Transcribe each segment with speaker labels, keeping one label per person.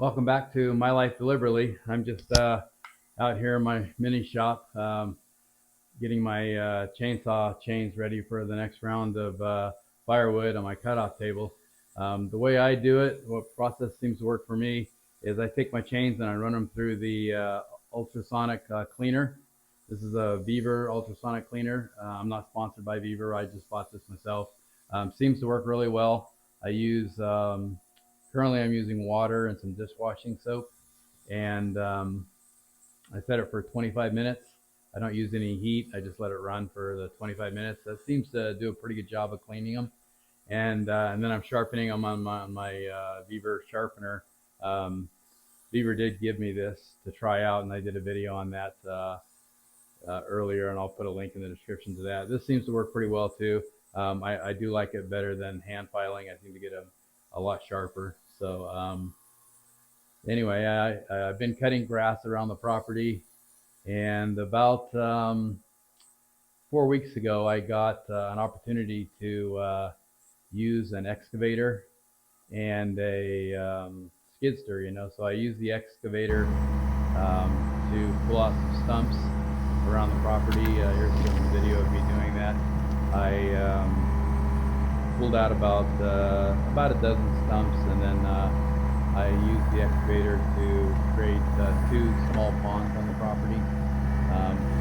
Speaker 1: Welcome back to My Life Deliberately. I'm just out here in my mini shop getting my chainsaw chains ready for the next round of firewood on my cutoff table. The way I do it, what process seems to work for me, is I take my chains and I run them through the ultrasonic cleaner. This is a Vevor ultrasonic cleaner. I'm not sponsored by Vevor. I just bought this myself. Seems to work really well. I use currently I'm using water and some dishwashing soap, and I set it for 25 minutes. I don't use any heat. I just let it run for the 25 minutes. That seems to do a pretty good job of cleaning them. And then I'm sharpening them on my Vevor sharpener. Vevor did give me this to try out, and I did a video on that earlier, and I'll put a link in the description to that. This seems to work pretty well too. I do like it better than hand filing. I seem to get a lot sharper. So anyway, I've been cutting grass around the property, and about 4 weeks ago, I got an opportunity to use an excavator and a skid steer. So I used the excavator to pull out some stumps around the property. Here's some video of me doing that. I pulled out about a dozen stumps, and then I used the excavator to create 2 small ponds on the property.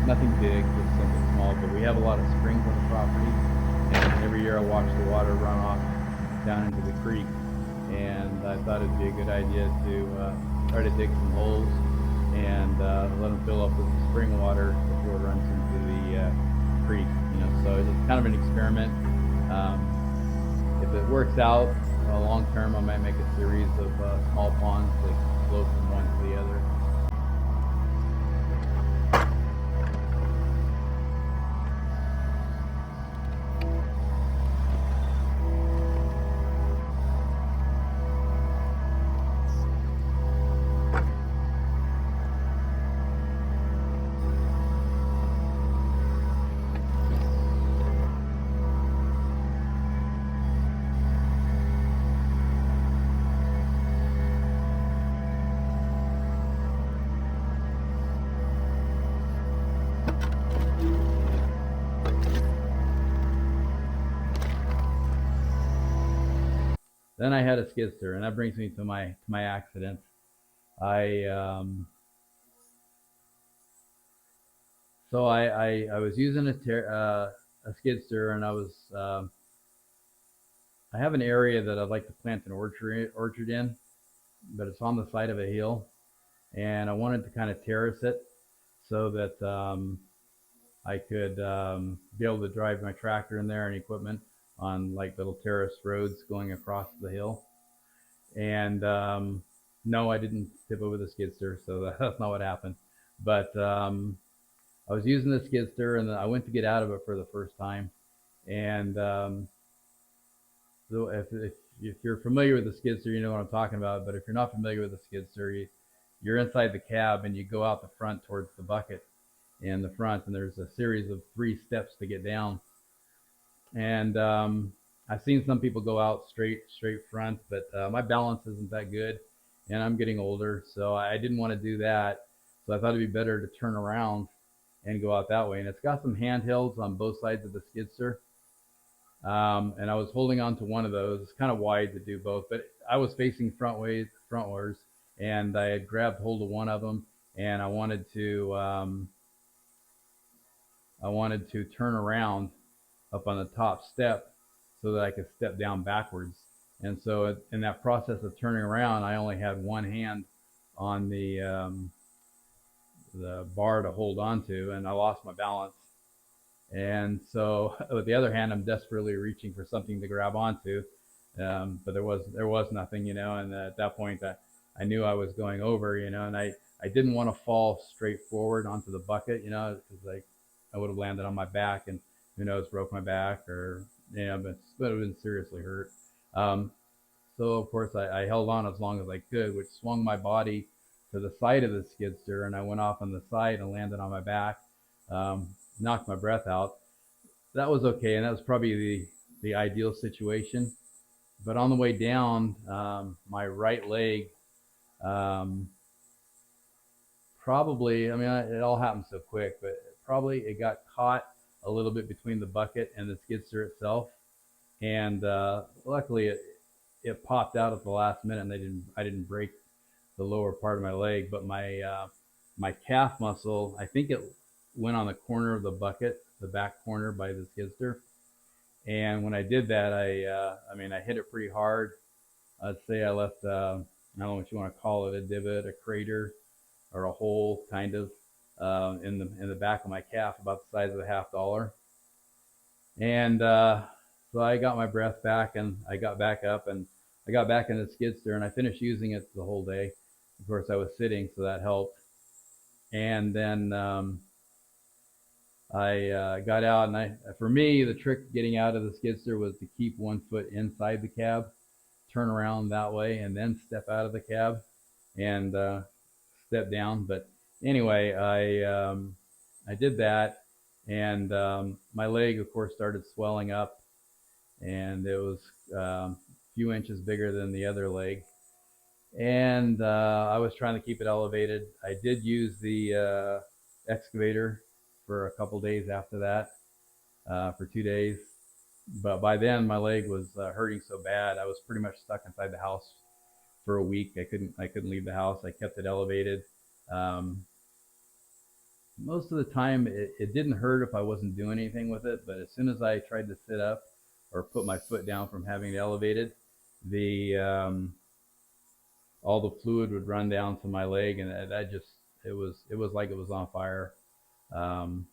Speaker 1: Nothing big, just something small, but we have a lot of springs on the property, and every year I watch the water run off down into the creek, and I thought it'd be a good idea to try to dig some holes and let them fill up with the spring water before it runs into the creek. So it's kind of an experiment. If it works out long term, I might make a series of small ponds that flow from one to the other. Then I had a skid steer, and that brings me to my accident. I was using a skid steer, and I have an area that I'd like to plant an orchard in, but it's on the side of a hill, and I wanted to kind of terrace it so that I could be able to drive my tractor in there and equipment on like little terrace roads going across the hill. And no, I didn't tip over the skid steer, so that's not what happened. But I was using the skid steer, and I went to get out of it for the first time. And so if you're familiar with the skid steer, you know what I'm talking about. But if you're not familiar with the skid steer, you're inside the cab, and you go out the front towards the bucket in the front, and there's a series of 3 steps to get down. And I've seen some people go out straight front, but my balance isn't that good, and I'm getting older, so I didn't want to do that. So I thought it'd be better to turn around and go out that way. And it's got some handhelds on both sides of the skid steer, and I was holding on to one of those. It's kind of wide to do both, but I was facing frontwards, and I had grabbed hold of one of them, and I wanted to turn around up on the top step so that I could step down backwards. And so in that process of turning around, I only had one hand on the bar to hold on to, and I lost my balance. And so with the other hand, I'm desperately reaching for something to grab onto, but there was nothing, and at that point I knew I was going over, and I didn't want to fall straight forward onto the bucket, because I would have landed on my back, and who knows, broke my back, or but it would have been seriously hurt. So of course I held on as long as I could, which swung my body to the side of the skid steer, and I went off on the side and landed on my back, knocked my breath out. That was okay, and that was probably the ideal situation. But on the way down, my right leg Probably, I mean, it all happened so quick, but probably it got caught a little bit between the bucket and the skid steer itself, and luckily it popped out at the last minute, and I didn't break the lower part of my leg, but my calf muscle, I think it went on the corner of the bucket, the back corner by the skid steer. And when I did that, I mean, I hit it pretty hard. I'd say I left, I don't know what you want to call it, a divot, a crater, or a hole, kind of, in the back of my calf, about the size of a $50. And so I got my breath back, and I got back up, and I got back in the skid steer, and I finished using it the whole day. Of course, I was sitting, so that helped. And then I got out, and for me, the trick getting out of the skid steer was to keep one foot inside the cab, turn around that way, and then step out of the cab and step down. But anyway, I did that, and my leg, of course, started swelling up, and it was a few inches bigger than the other leg. And I was trying to keep it elevated. I did use the excavator for a couple days after that, for 2 days. But by then, my leg was hurting so bad, I was pretty much stuck inside the house for a week. I couldn't leave the house. I kept it elevated. Most of the time, it didn't hurt if I wasn't doing anything with it. But as soon as I tried to sit up or put my foot down from having it elevated, the all the fluid would run down to my leg, and that just it was like it was on fire. Um,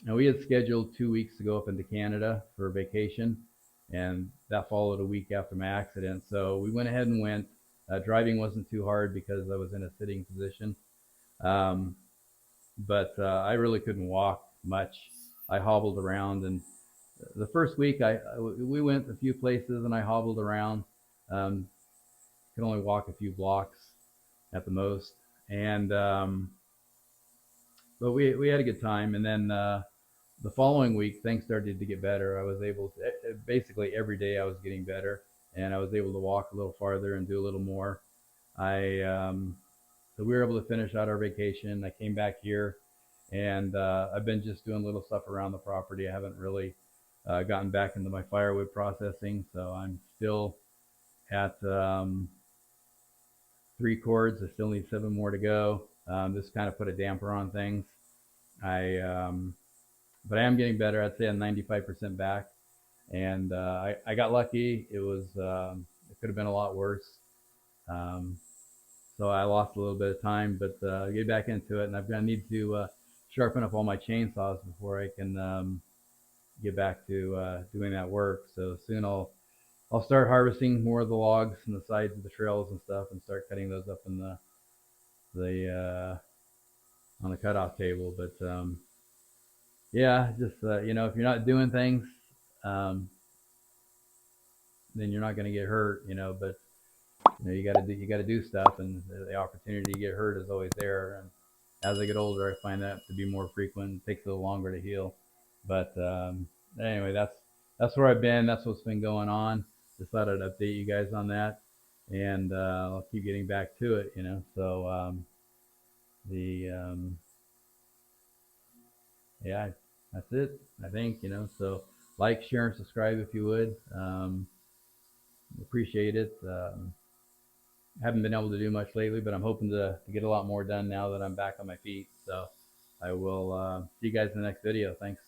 Speaker 1: and we had scheduled 2 weeks to go up into Canada for a vacation, and that followed a week after my accident. So we went ahead and went. Driving wasn't too hard because I was in a sitting position, um, but I really couldn't walk much. I hobbled around, and the first week we went a few places, and I hobbled around. Um, could only walk a few blocks at the most, and but we had a good time. And then the following week, things started to get better. I was able to, basically every day I was getting better, and I was able to walk a little farther and do a little more. I So we were able to finish out our vacation. I came back here, and I've been just doing little stuff around the property. I haven't really gotten back into my firewood processing, so I'm still at 3 cords. I still need 7 more to go. This kind of put a damper on things. But I am getting better. I'd say I'm 95% back, and I got lucky. It could have been a lot worse. Um, so I lost a little bit of time, but get back into it, and I need to sharpen up all my chainsaws before I can get back to doing that work. So soon I'll start harvesting more of the logs and the sides of the trails and stuff, and start cutting those up in the on the cutoff table. But yeah, just if you're not doing things, um, then you're not going to get hurt. But you got to do stuff, and the opportunity to get hurt is always there. And as I get older, I find that to be more frequent. It takes a little longer to heal. But anyway, that's where I've been. That's what's been going on. Just thought I'd update you guys on that, and I'll keep getting back to it. So the yeah, that's it. I think. So like, share, and subscribe if you would. Appreciate it. Haven't been able to do much lately, but I'm hoping to get a lot more done now that I'm back on my feet. So I will see you guys in the next video. Thanks.